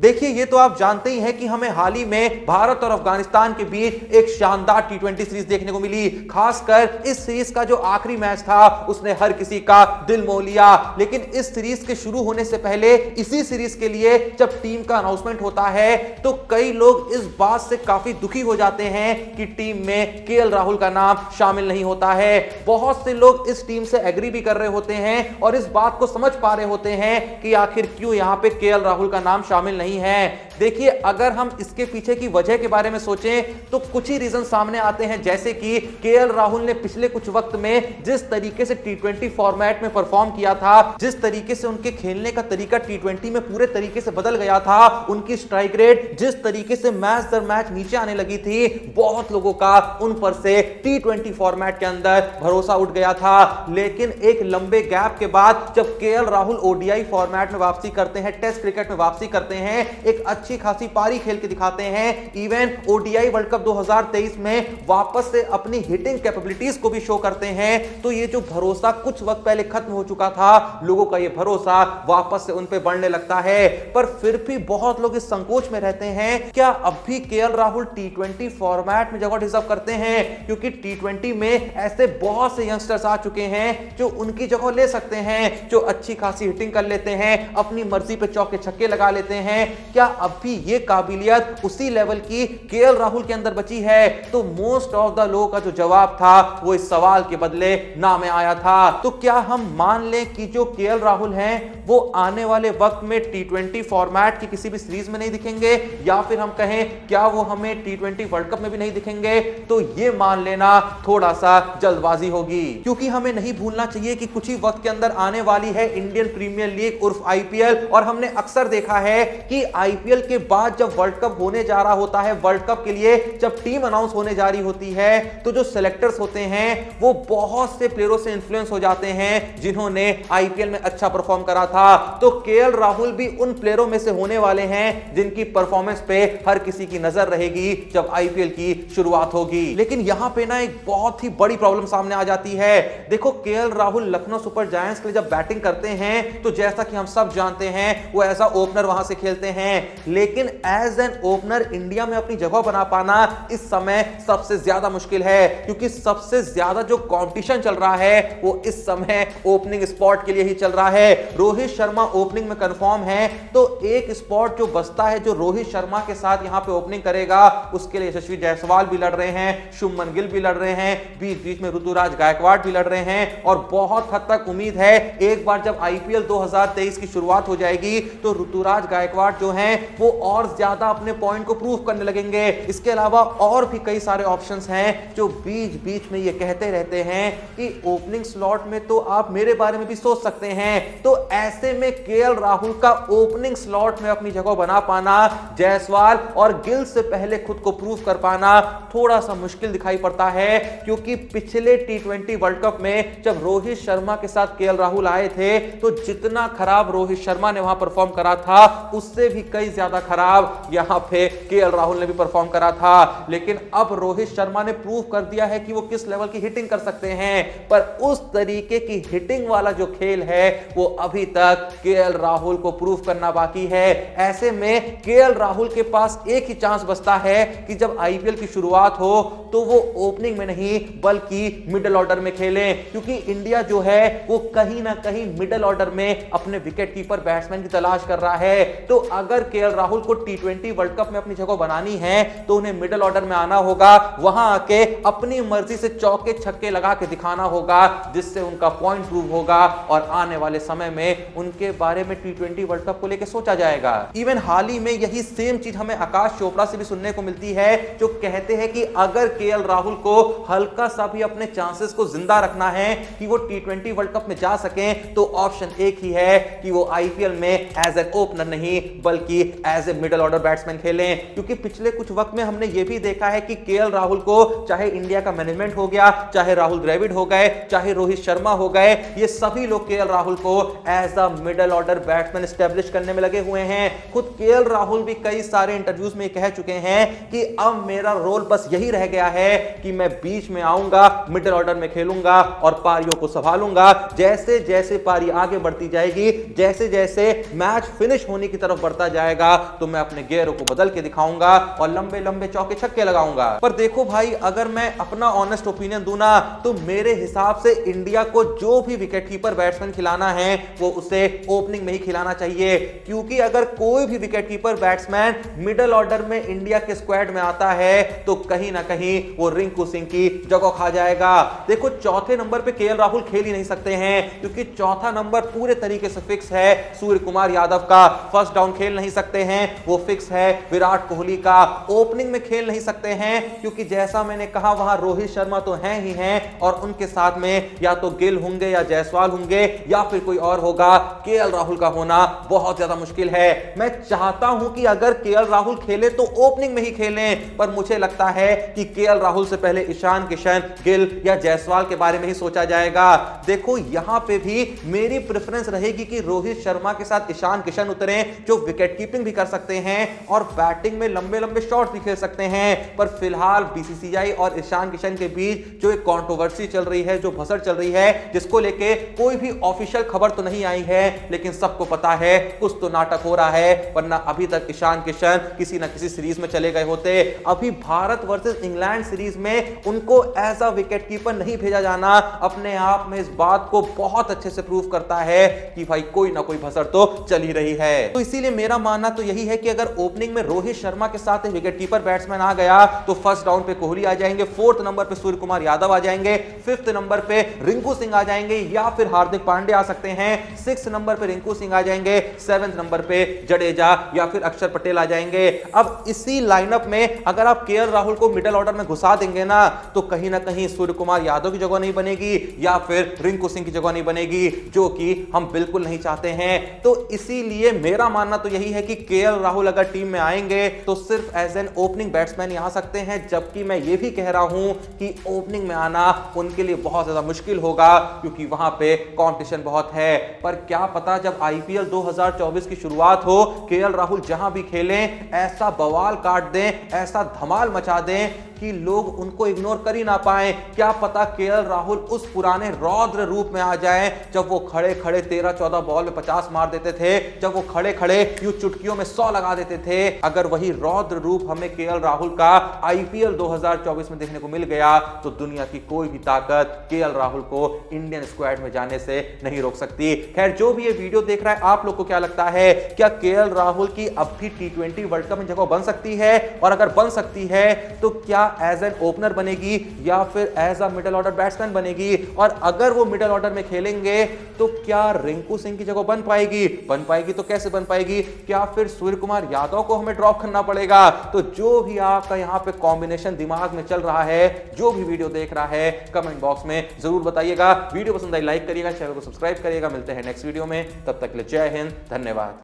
देखिए, ये तो आप जानते ही हैं कि हमें हाल ही में भारत और अफगानिस्तान के बीच एक शानदार टी20 सीरीज देखने को मिली। खासकर इस सीरीज का जो आखिरी मैच था उसने हर किसी का दिल मोह लिया। लेकिन इस सीरीज के शुरू होने से पहले इसी सीरीज के लिए जब टीम का अनाउंसमेंट होता है तो कई लोग इस बात से काफी दुखी हो जाते हैं कि टीम में केएल राहुल का नाम शामिल नहीं होता है। बहुत से लोग इस टीम से एग्री भी कर रहे होते हैं और इस बात को समझ पा रहे होते हैं कि आखिर क्यों यहां पे केएल राहुल का नाम शामिल नहीं है। देखिए, अगर हम इसके पीछे की वजह के बारे में सोचें तो कुछ ही रीजन सामने आते हैं, जैसे कि केएल राहुल ने पिछले कुछ वक्त में जिस तरीके से टी20 फॉर्मेट में परफॉर्म किया था, जिस तरीके से उनके खेलने का तरीका टी20 में पूरे तरीके से बदल गया था, उनकी स्ट्राइक रेट जिस तरीके से मैच दर मैच नीचे आने लगी थी, बहुत लोगों का उन पर से टी20 फॉर्मेट के अंदर भरोसा उठ गया था। लेकिन एक लंबे गैप के बाद जब केएल राहुल ओडीआई फॉर्मेट में वापसी करते हैं, टेस्ट क्रिकेट में वापसी करते हैं, एक अच्छी खासी पारी खेल के दिखाते हैं, इवन ओडीआई वर्ल्ड कप 2023 में वापस से अपनी हिटिंग कैपेबिलिटीज को भी शो करते हैं, तो ये जो भरोसा कुछ वक्त पहले खत्म हो चुका था, लोगों का ये भरोसा वापस से उन पे बढ़ने लगता है। पर फिर भी बहुत लोग इस संकोच में रहते हैं, क्या अब भी केएल राहुल टी20 फॉर्मेट में जगह डिजर्व करते हैं? क्योंकि टी20 में ऐसे बहुत से यंगस्टर्स आ चुके हैं जो उनकी जगह ले सकते हैं, जो अच्छी खासी हिटिंग कर लेते हैं, अपनी मर्जी पे चौके छक्के लगा लेते हैं। क्या अब भी ये काबिलियत उसी लेवल की केएल राहुल के अंदर बची है? तो मोस्ट ऑफ द लोगों का जो जवाब था वो इस सवाल के बदले ना में आया था। तो क्या हम मान लें कि जो केएल राहुल हैं वो आने वाले वक्त में टी20 फॉर्मेट की किसी भी सीरीज में नहीं दिखेंगे, या फिर हम कहें क्या वो हमें टी20 वर्ल्ड कप में भी नहीं दिखेंगे? तो ये मान लेना थोड़ा सा जल्दबाजी होगी, क्योंकि हमें नहीं भूलना चाहिए कि कुछ ही वक्त के अंदर आने वाली है इंडियन प्रीमियर लीग उर्फ आईपीएल। और हमने अक्सर देखा है कि आईपीएल के बाद जब वर्ल्ड कप होने जा रहा होता है, वर्ल्ड कप के लिए जब टीम अनाउंस होने जा रही होती है, तो जो सिलेक्टर्स होते हैं वो बहुत से प्लेयरों से इन्फ्लुएंस हो जाते हैं जिन्होंने आईपीएल में अच्छा परफॉर्म करा था। तो केएल राहुल भी उन प्लेयरों में से होने वाले हैं जिनकी परफॉर्मेंस पे हर किसी की नजर रहेगी जब आईपीएल की शुरुआत होगी। लेकिन यहां पे ना एक बहुत ही बड़ी प्रॉब्लम सामने आ जाती है। देखो, KL Rahul Lucknow super giants के लिए जब बैटिंग करते हैं तो जैसा कि हम सब जानते हैं वो एज अ ओपनर वहां से खेलते हैं, लेकिन एज एन ओपनर इंडिया में अपनी जगह बना पाना इस समय सबसे ज्यादा मुश्किल है, क्योंकि सबसे ज्यादा जो कंपटीशन चल रहा है वो इस समय ओपनिंग स्पॉट के लिए ही चल रहा है। रोहित शर्मा ओपनिंग में कंफर्म है, तो एक स्पॉट जो बचता है जो रोहित शर्मा के साथ यहां पे ओपनिंग करेगा, उसके लिए यशस्वी जायसवाल भी लड़ रहे हैं, शुभमन गिल भी लड़ रहे हैं, बीच बीच में ऋतुराज गायकवाड़ भी लड़ रहे हैं। और बहुत हद तक उम्मीद है एक बार जब आईपीएल 2023 की शुरुआत हो जाएगी तो ऋतुराज गायकवाड़ जो हैं वो और ज्यादा अपने पॉइंट को प्रूव करने लगेंगे। इसके अलावा और भी कई सारे ऑप्शंस हैं जो बीच बीच में ये कहते रहते हैं कि ओपनिंग स्लॉट में तो आप मेरे बारे में भी सोच सकते हैं। तो ऐसे में केएल राहुल का ओपनिंग स्लॉट में अपनी जगह बना पाना, जायसवाल और गिल से पहले खुद को प्रूव कर पाना थोड़ा सा मुश्किल दिखाई पड़ता है, क्योंकि पिछले टी20 वर्ल्ड कप में जब रोहित शर्मा के साथ केएल राहुल आए थे तो जितना खराब रोहित शर्मा ने वहां परफॉर्म करा था उससे भी कई ज्यादा खराब यहां पे केएल राहुल ने भी परफॉर्म करा था। लेकिन अब रोहित शर्मा ने प्रूव कर दिया है कि वो किस लेवल की हिटिंग कर सकते हैं, पर उस तरीके की हिटिंग वाला जो खेल है वो अभी तक केएल राहुल को प्रूव करना बाकी है। ऐसे में केएल राहुल के पास एक ही चांस बचता है कि जब आईपीएल की शुरुआत हो तो वो ओपनिंग में नहीं बल्कि मिडिल ऑर्डर में खेलें, क्योंकि इंडिया जो है वो कहीं ना कहीं मिडिल ऑर्डर में अपने विकेट कीपर बैट्समैन की तलाश कर रहा है। तो अगर केएल राहुल को टी20 वर्ल्ड कप में अपनी जगह बनानी है तो उन्हें मिडिल ऑर्डर में आना होगा, वहां आके अपनी मर्जी से चौके छक्के लगा के दिखाना होगा, जिससे उनका पॉइंट प्रूव होगा और आने वाले समय में उनके बारे में टी20 वर्ल्ड कप को लेकर सोचा जाएगा। इवन हाल ही में यही सेम चीज हमें आकाश चोपड़ा से भी सुनने को मिलती है, जो कहते हैं कि अगर केएल राहुल को हल्का सा भी अपने चांसेस को जिंदा रखना है कि वो टी20 वर्ल्ड कप में जा सकें, तो ऑप्शन एक ही है कि वो आईपीएल में एज एन ओपनर नहीं बल्कि as a middle order batsman खेलें। क्योंकि पिछले कुछ वक्त में हमने ये भी देखा है कि केएल राहुल को चाहे इंडिया का मैनेजमेंट हो गया, चाहे राहुल द्रविड़ हो गए, चाहे रोहित शर्मा हो गए, ये सभी लोग केएल राहुल को as a middle order batsman establish करने में लगे हुए हैं। खुद केएल राहुल भी कई सारे इंटरव्यूज में कह चुके हैं कि अब मेरा रोल बस यही रह गया है कि मैं बीच में आऊंगा, मिडिल ऑर्डर में खेलूंगा और पारियों को संभालूंगा। जैसे जैसे पारी आगे बढ़ती जाएगी, जैसे जैसे मैच फिनिश होने की तरफ बढ़ता जाएगा तो मैं अपने गियरों को बदल के दिखाऊंगा और लंबे लंबे चौके छक्के लगाऊंगा। पर देखो भाई, अगर मैं अपना ऑनेस्ट ओपिनियन दूं ना, तो मेरे हिसाब से इंडिया को जो भी विकेटकीपर बैट्समैन खिलाना है वो उसे ओपनिंग में ही खिलाना चाहिए, क्योंकि अगर कोई भी विकेटकीपर बैट्समैन मिडिल ऑर्डर में इंडिया के स्क्वाड में आता है तो कहीं ना कहीं वो रिंकू सिंह की जगह खा जाएगा। देखो, चौथे नंबर पे केएल राहुल खेल ही नहीं सकते हैं, क्योंकि चौथा नंबर पूरे तरीके से फिक्स है सूर्य कुमार यादव का। फर्स्ट डाउन खेल नहीं सकते हैं, वो फिक्स है विराट कोहली का। ओपनिंग में खेल नहीं सकते हैं, क्योंकि जैसा मैंने कहा वहां रोहित शर्मा तो हैं ही हैं, और उनके साथ में या तो गिल होंगे या जायसवाल होंगे या फिर कोई और होगा। केएल राहुल का होना बहुत ज्यादा मुश्किल है। मैं चाहता हूं कि अगर केएल राहुल खेले तो ओपनिंग में ही खेलें, पर मुझे लगता है कि केएल राहुल से पहले ईशान किशन, गिल या जायसवाल के बारे में ही सोचा जाएगा। देखो, यहां पे भी मेरी प्रेफरेंस रहेगी कि रोहित शर्मा के साथ ईशान किशन उतरे, जो विकेट कीपिंग भी कर सकते हैं और बैटिंग में लंबे लंबे शॉट्स भी खेल सकते हैं। पर फिलहाल बीसीसीआई और ईशान किशन के बीच जो एक कंट्रोवर्सी चल रही है, जो भसड़ चल रही है, जिसको लेके कोई भी ऑफिशियल खबर तो नहीं आई है, लेकिन सबको पता है कुछ तो नाटक हो रहा है, वरना अभी तक ईशान किशन किसी ना किसी सीरीज में चले गए होते। अभी भारत वर्सेस इंग्लैंड सीरीज में उनको एज अ विकेट कीपर नहीं भेजा जाना अपने आप में इस बात को बहुत अच्छे से प्रूव करता है कि भाई कोई ना कोई भसड़ तो चल ही रही है। तो इसीलिए मेरा मानना तो यही है कि अगर ओपनिंग में रोहित शर्मा के साथ एक विकेट कीपर बैट्समैन आ गया तो फर्स्ट डाउन पे कोहली आ जाएंगे, फोर्थ नंबर पे सूर्य कुमार यादव आ जाएंगे, फिफ्थ नंबर पे रिंकू सिंह आ जाएंगे या फिर हार्दिक पांड्या आ सकते हैं, सिक्स नंबर पे रिंकू सिंह आ जाएंगे, सेवेंथ नंबर पे जडेजा या फिर अक्षर पटेल आ जाएंगे। अब इसी लाइनअप में अगर आप केएल राहुल को मिडिल ऑर्डर में घुसा देंगे ना, तो कहीं ना कहीं सूर्य कुमार यादव की जगह नहीं बनेगी या फिर रिंकू सिंह की जगह नहीं बनेगी, जो कि हम बिल्कुल नहीं चाहते हैं। तो इसीलिए मेरा मानना तो यही है कि केएल राहुल अगर टीम में आएंगे तो सिर्फ एज एन ओपनिंग बैट्समैन आ सकते हैं, जबकि मैं ये भी कह रहा हूं कि ओपनिंग में आना उनके लिए बहुत ज्यादा मुश्किल होगा, क्योंकि वहां पे कंपटीशन बहुत है। पर क्या पता जब आईपीएल 2024 की शुरुआत हो, केएल राहुल जहां भी खेलें ऐसा बवाल काट दें, ऐसा धमाल मचा दें कि लोग उनको इग्नोर कर ही ना पाए। क्या पता केएल राहुल उस पुराने रौद्र रूप में आ जाएं, जब वो खड़े खड़े 13-14 बॉल में 50 मार देते थे, जब वो खड़े खड़े यूं चुटकियों में 100 लगा देते थे। अगर वही रौद्र रूप हमें केएल राहुल का आईपीएल 2024 में देखने को मिल गया तो दुनिया की कोई भी ताकत केएल राहुल को इंडियन स्क्वाड में जाने से नहीं रोक सकती। खैर, जो भी ये वीडियो देख रहा है, आप लोग को क्या लगता है, क्या केएल राहुल की अब भी टी20 वर्ल्ड कप में जगह बन सकती है? और अगर बन सकती है तो क्या एज एन ओपनर बनेगी या फिर as a middle order batsman बनेगी? और अगर वो मिडिल ऑर्डर में खेलेंगे तो क्या रिंकू सिंह की जगह बन पाएगी? बन पाएगी तो कैसे बन पाएगी? क्या फिर सूर्य कुमार यादव को हमें ड्रॉप करना पड़ेगा? तो जो भी आपका यहां पे कॉम्बिनेशन दिमाग में चल रहा है, जो भी वीडियो देख रहा है, कमेंट बॉक्स में जरूर बताइएगा। वीडियो पसंद आई लाइक करिएगा, चैनल को सब्सक्राइब करिएगा। मिलते हैं नेक्स्ट वीडियो में, तब तक के लिए जय हिंद, धन्यवाद।